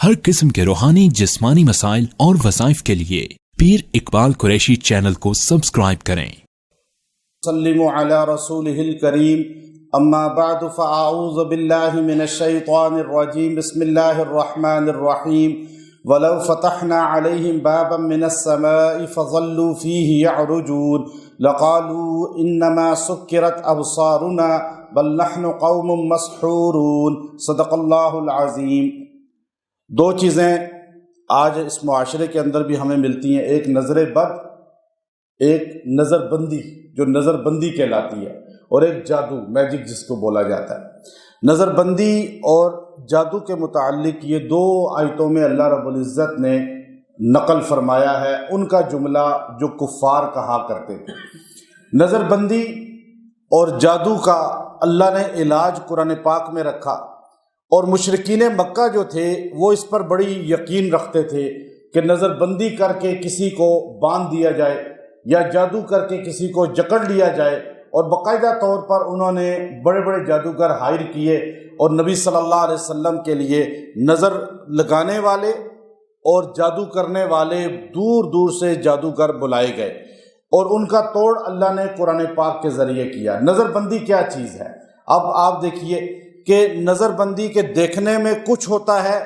हर किस्म के रूहानी जिस्मानी मसाइल और वज़ाइफ के लिए पीर इकबाल कुरैशी चैनल को सब्सक्राइब करें। सल्लिमु अला रसूलिहिल करीम, अम्मा बअद फ़अऊज़ु बिल्लाहि मिनश शैतानिर रजीम, बिस्मिल्लाहिर रहमानिर रहीम। वलौ फ़तहना अलैहिम बाबन मिनस समाई फ़ज़ल्लू फ़ीहि यअरुजून लक़ालू इन्नमा सुक्किरत अबसारुना बल नहनु क़ौमुम मस्हूरून। सदक़ल्लाहुल अज़ीम। दो चीज़ें आज इस मुआशरे के अंदर भी हमें मिलती हैं, एक नज़र बद, एक नज़रबंदी जो नज़रबंदी कहलाती है, और एक जादू, मैजिक जिसको बोला जाता है। नज़रबंदी और जादू के मुताल्लिक ये दो आयतों में अल्लाह रब्बुल इज़्ज़त ने नकल फरमाया है उनका जुमला जो कुफ़ार कहा करते थे। नज़रबंदी और जादू का अल्लाह ने इलाज कुरान पाक में रखा, और मुशरिकीन मक्का जो थे वो इस पर बड़ी यकीन रखते थे कि नज़रबंदी करके किसी को बांध दिया जाए या जादू करके किसी को जकड़ लिया जाए, और बाकायदा तौर पर उन्होंने बड़े बड़े जादूगर हायर किए और नबी सल्लल्लाहु अलैहि वसल्लम के लिए नज़र लगाने वाले और जादू करने वाले दूर दूर से जादूगर बुलाए गए, और उनका तोड़ अल्लाह ने कुरान पाक के ज़रिए किया। नज़रबंदी क्या चीज़ है? अब आप देखिए कि नज़रबंदी के देखने में कुछ होता है,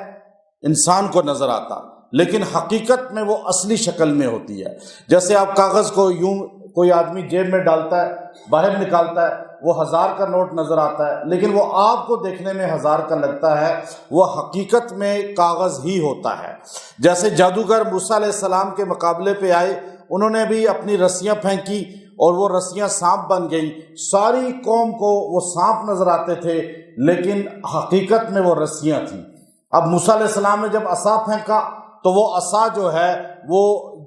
इंसान को नज़र आता, लेकिन हकीकत में वो असली शक्ल में होती है। जैसे आप कागज़ को यूं कोई आदमी जेब में डालता है, बाहर निकालता है, वो 1000 का नोट नज़र आता है, लेकिन वो आपको देखने में 1000 का लगता है, वो हकीकत में कागज़ ही होता है। जैसे जादूगर मूसा अलैहिस्सलाम के मुकाबले पे आए, उन्होंने भी अपनी रस्सियाँ फेंकी और वो रस्सियाँ सांप बन गई। सारी कौम को वो सांप नज़र आते थे, लेकिन हकीकत में वो रस्सियाँ थीं। अब मूसा अलैहिस्सलाम ने जब असा फेंका तो वो असा जो है वो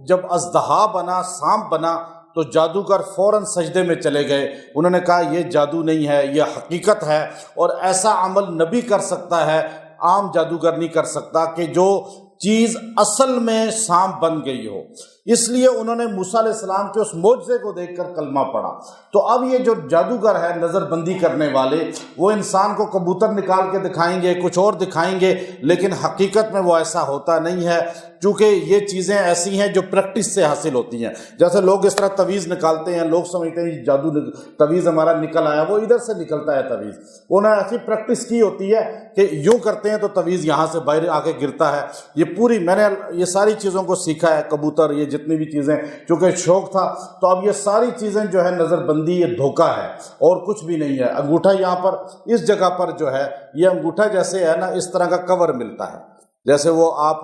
जब अज़दहा बना, सांप बना, तो जादूगर फौरन सजदे में चले गए। उन्होंने कहा ये जादू नहीं है, ये हकीकत है, और ऐसा अमल नबी कर सकता है, आम जादूगर नहीं कर सकता कि जो चीज़ असल में सांप बन गई हो। इसलिए उन्होंने मूसा अलैहिस्सलाम के उस मोजज़े को देखकर कलमा पढ़ा। तो अब ये जो जादूगर है, नज़रबंदी करने वाले, वो इंसान को कबूतर निकाल के दिखाएंगे, कुछ और दिखाएंगे, लेकिन हकीकत में वो ऐसा होता नहीं है, क्योंकि ये चीज़ें ऐसी हैं जो प्रैक्टिस से हासिल होती हैं। जैसे लोग इस तरह तवीज़ निकालते हैं, लोग समझते हैं जादू तवीज़ हमारा निकल आया, वो इधर से निकलता है तवीज़। उन्होंने ऐसी प्रैक्टिस की होती है कि यूँ करते हैं तो तवीज़ यहाँ से बाहर आके गिरता है। ये पूरी मैंने ये सारी चीज़ों को सीखा है, कबूतर, ये जितनी भी चीज़ें, चूँकि शौक़ था, तो अब ये सारी चीज़ें जो है नज़रबंदी, ये धोखा है और कुछ भी नहीं है। अंगूठा यहाँ पर इस जगह पर जो है, ये अंगूठा जैसे है ना, इस तरह का कवर मिलता है, जैसे वो आप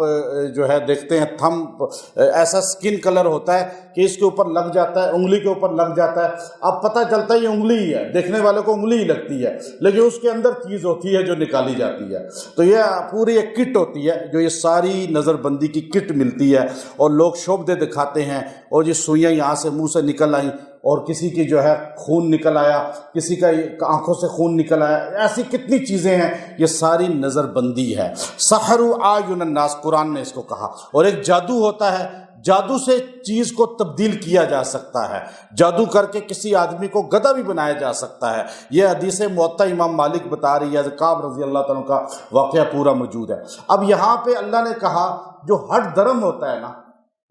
जो है देखते हैं थंब, ऐसा स्किन कलर होता है कि इसके ऊपर लग जाता है, उंगली के ऊपर लग जाता है, अब पता चलता है ये उंगली ही है, देखने वाले को उंगली ही लगती है, लेकिन उसके अंदर चीज़ होती है जो निकाली जाती है। तो ये पूरी एक किट होती है, जो ये सारी नज़रबंदी की किट मिलती है, और लोग शोभदे दिखाते हैं, और ये सुइयाँ यहाँ से मुँह से निकल आई, और किसी की जो है खून निकल आया, किसी का आंखों से खून निकल आया, ऐसी कितनी चीज़ें हैं, ये सारी नज़रबंदी है। सहरु आयुन नास, कुरान ने इसको कहा। और एक जादू होता है, जादू से चीज़ को तब्दील किया जा सकता है, जादू करके किसी आदमी को गधा भी बनाया जा सकता है। यह हदीस मुअत्ता इमाम मालिक बता रही है, काब रज़ी अल्लाह तआला का वाक़या पूरा मौजूद है। अब यहाँ पे अल्लाह ने कहा जो हट धर्म होता है ना,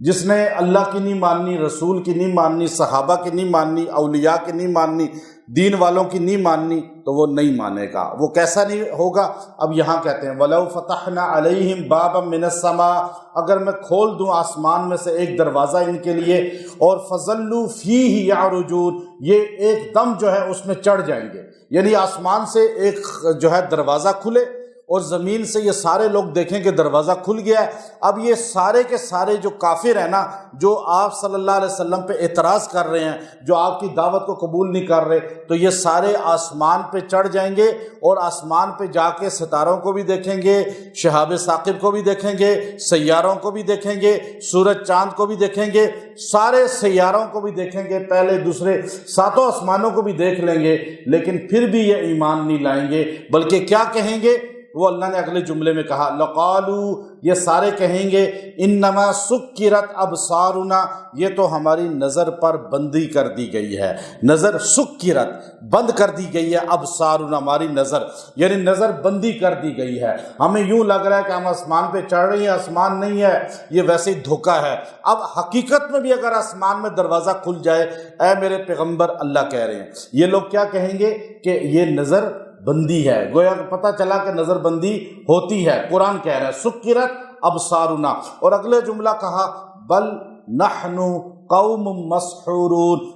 जिसने अल्लाह की नहीं माननी, रसूल की नहीं माननी, सहाबा की नहीं माननी, औलिया की नहीं माननी, दीन वालों की नहीं माननी, तो वो नहीं मानेगा। वो कैसा नहीं होगा? अब यहाँ कहते हैं वलौ फतहना अलैहिम बाबन मिनस समा, अगर मैं खोल दूँ आसमान में से एक दरवाज़ा इनके लिए, और फज़ल्लू फ़ीहि यअरुजून, ये एकदम जो है उसमें चढ़ जाएंगे। यानी आसमान से एक जो है दरवाज़ा खुले और ज़मीन से ये सारे लोग देखें कि दरवाज़ा खुल गया है। अब ये सारे के सारे जो काफिर हैं ना, जो आप सल्लल्लाहु अलैहि वसल्लम पे एतराज़ कर रहे हैं, जो आपकी दावत को कबूल नहीं कर रहे, तो ये सारे आसमान पे चढ़ जाएंगे, और आसमान पे जाके सितारों को भी देखेंगे, शहाब साकिब को भी देखेंगे, सैयारों को भी देखेंगे, सूरज चांद को भी देखेंगे, सारे सैयारों को भी देखेंगे, पहले दूसरे सातों आसमानों को भी देख लेंगे, लेकिन फिर भी ये ईमान नहीं लाएंगे, बल्कि क्या कहेंगे? وہ اللہ نے اگلے جملے میں کہا لقالو، یہ سارے کہیں گے انما سکرت ابصارنا، یہ تو ہماری نظر پر بندی کر دی گئی ہے، نظر سکرت بند کر دی گئی ہے، ابصارنا ہماری نظر، یعنی نظر بندی کر دی گئی ہے، ہمیں یوں لگ رہا ہے کہ ہم آسمان پہ چڑھ رہے ہیں، آسمان نہیں ہے، یہ ویسے ہی دھوکہ ہے۔ اب حقیقت میں بھی اگر آسمان میں دروازہ کھل جائے، اے میرے پیغمبر اللہ کہہ رہے ہیں، یہ لوگ کیا کہیں گے کہ یہ نظر بندی ہے، گویا پتہ چلا کہ نظر بندی ہوتی ہے۔ قرآن کہہ رہا ہے سکرت ابصارنا، اور اگلے جملہ کہا بل نحن قوم مسحورون،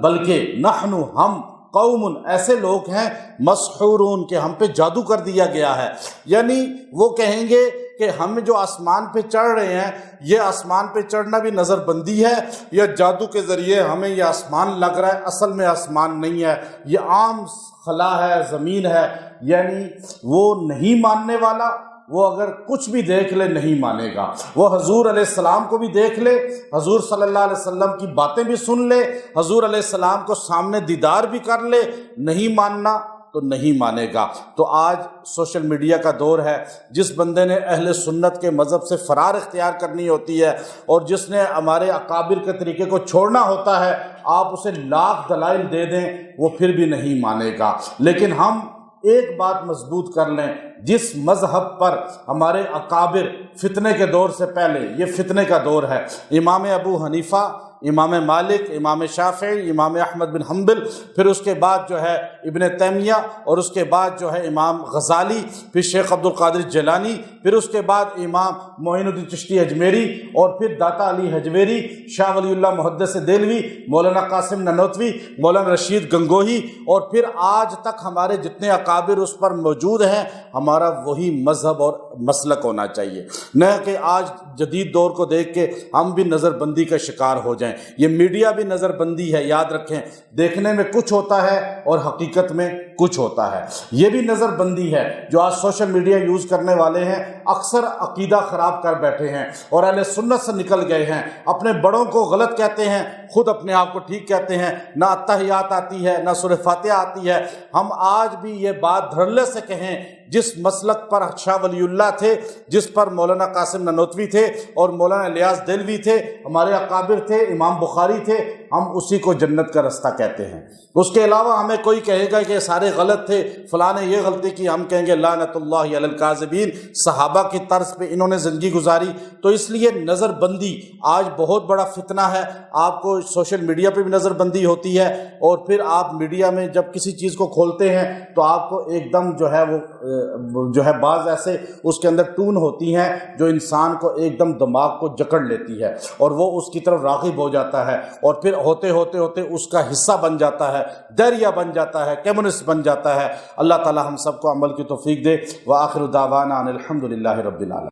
بلکہ نحن ہم قوم ایسے لوگ ہیں مسحورون کہ ہم پہ جادو کر دیا گیا ہے، یعنی وہ کہیں گے کہ ہم جو آسمان پہ چڑھ رہے ہیں یہ آسمان پہ چڑھنا بھی نظر بندی ہے، یا جادو کے ذریعے ہمیں یہ آسمان لگ رہا ہے، اصل میں آسمان نہیں ہے، یہ عام خلا ہے، زمین ہے۔ یعنی وہ نہیں ماننے والا، وہ اگر کچھ بھی دیکھ لے نہیں مانے گا، وہ حضور علیہ السلام کو بھی دیکھ لے، حضور صلی اللہ علیہ وسلم کی باتیں بھی سن لے، حضور علیہ السلام کو سامنے دیدار بھی کر لے، نہیں ماننا تو نہیں مانے گا۔ تو آج سوشل میڈیا کا دور ہے، جس بندے نے اہل سنت کے مذہب سے فرار اختیار کرنی ہوتی ہے، اور جس نے ہمارے اکابر کے طریقے کو چھوڑنا ہوتا ہے، آپ اسے لاکھ دلائل دے دیں وہ پھر بھی نہیں مانے گا۔ لیکن ہم ایک بات مضبوط کر لیں، جس مذہب پر ہمارے اکابر فتنے کے دور سے پہلے، یہ فتنے کا دور ہے، امام ابو حنیفہ، امام مالک، امام شافعی، امام احمد بن حنبل، پھر اس کے بعد جو ہے ابن تیمیہ، اور اس کے بعد جو ہے امام غزالی، پھر شیخ عبد القادر جیلانی، پھر اس کے بعد امام معین الدین چشتی اجمیری، اور پھر داتا علی حجویری، شاہ ولی اللہ محدث دہلوی، مولانا قاسم نانوتوی، مولانا رشید گنگوہی، اور پھر آج تک ہمارے جتنے اکابر اس پر موجود ہیں، ہمارا وہی مذہب اور مسلک ہونا چاہیے، نہ کہ آج جدید دور کو دیکھ کے ہم بھی نظر بندی کا شکار ہو جائیں۔ یہ میڈیا بھی نظر بندی ہے، یاد رکھیں، دیکھنے میں کچھ ہوتا ہے اور حقیقت میں کچھ ہوتا ہے، یہ بھی نظر بندی ہے۔ جو آج سوشل میڈیا یوز کرنے والے ہیں اکثر عقیدہ خراب کر بیٹھے ہیں اور اہل سنت سے نکل گئے ہیں، اپنے بڑوں کو غلط کہتے ہیں، خود اپنے آپ کو ٹھیک کہتے ہیں، نہ اتحیات آتی ہے نہ سورہ فاتحہ آتی ہے۔ ہم آج بھی یہ بات دھڑلے سے کہیں، جس مسلک پر شاہ ولی اللہ تھے، جس پر مولانا قاسم نانوتوی تھے اور مولانا الیاس دہلوی تھے، ہمارے اکابر تھے، امام بخاری تھے، ہم اسی کو جنت کا رستہ کہتے ہیں۔ اس کے علاوہ ہمیں کوئی کہے گا کہ سارے غلط تھے، فلاں نے یہ غلطی کی، ہم کہیں گے لعنت اللہ علی الکاذبین، صحابہ کی طرز پہ انہوں نے زندگی گزاری۔ تو اس لیے نظر بندی آج بہت بڑا فتنہ ہے۔ آپ کو سوشل میڈیا پہ بھی نظر بندی ہوتی ہے، اور پھر آپ میڈیا میں جب کسی چیز کو کھولتے ہیں تو آپ کو ایک دم جو ہے وہ جو ہے بعض ایسے اس کے اندر ٹون ہوتی ہیں جو انسان کو ایک دم دماغ کو جکڑ لیتی ہے، اور وہ اس کی طرف راغب ہو جاتا ہے، اور پھر ہوتے ہوتے ہوتے اس کا حصہ بن جاتا ہے، دریہ بن جاتا ہے، کمیونسٹ بن جاتا ہے۔ اللہ تعالی ہم سب کو عمل کی توفیق دے۔ وآخر دعوانا ان الحمد للہ رب العالمین۔